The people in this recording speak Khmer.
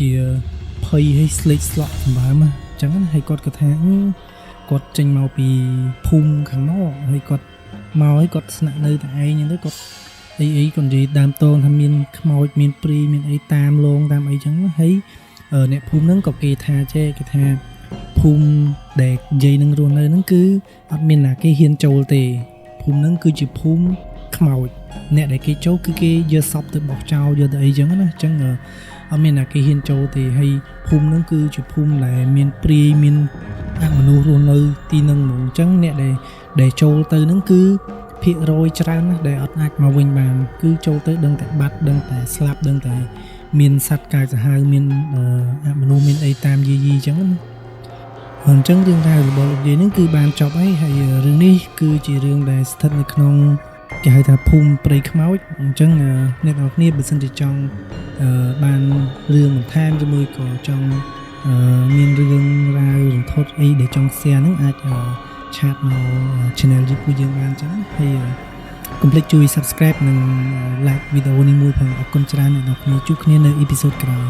ជាភ័យឲ្យស្លេកស្លក់សម្បើមអញ្ចឹងហើយគាត់ក៏ថាគាត់ចេញមកពីភូមិខាងមកហើយគាត់មកឲ្យគាត់ស្នាក់នៅតែឯងហ្នឹងទៅគាត់អីគាត់និយាយដើមតងថាមានខ្មោចមានព្រីមានអីតាមលងតាមអីចឹងហើយអ្នកភូមិហ្នឹងក៏គេថាចេះគេថាភូមិដែលនិយាយនឹងរស់នៅហ្នឹងគឺអត់មានណាគេហ៊ានចូលទេភូមិហ្នឹងគឺជាភូមិខ្មោចអ្នកដែលគេចូលគឺគេយកសពទៅបោះចោលយកទៅអីចឹងណាអញ្ចឹងអត់មានណាគេហ៊ានចូលទេហើយភូមិហ្នឹងគឺជាភូមិដែលមានព្រីមានមនុស្សរស់នៅទីហ្នឹងហ្មងអញ្ចឹងអ្នកដែលចូលទៅហ្នឹងគឺភាគរយច្រើនណាស់ដែលអត់អាចមកវិញបានគឺចូលទៅដឹងតែបាត់ដឹងតែស្លាប់ដឹងតែមានសត្វកាចសាហាវមានមនុស្សមានអីតាមយាយីអញ្ចឹងណាអញ្ចឹងរឿងរ៉ាវរបស់លោកយាយហ្នឹងគឺបានចប់ហើយរឿងនេះគឺជារឿងដែលស្ថិតនៅក្នុងគេហៅថាភូមិព្រៃខ្មោចអញ្ចឹងអ្នកនរគ្នាបើសិនជាចង់បានរឿងបន្ថែមជាមួយក៏ចង់មានរឿងរ៉ាវរន្ធត់អីដែលចង់ share ហ្នឹងអាចឆាតមក channel YouTube យើងបានចឹងហើយកុំភ្លេចជួយ subscribe និង like វីដេអូនេះមួយផងអរគុណច្រើនអ្នកនរគ្នាជួបគ្នានៅ episode ក្រោយ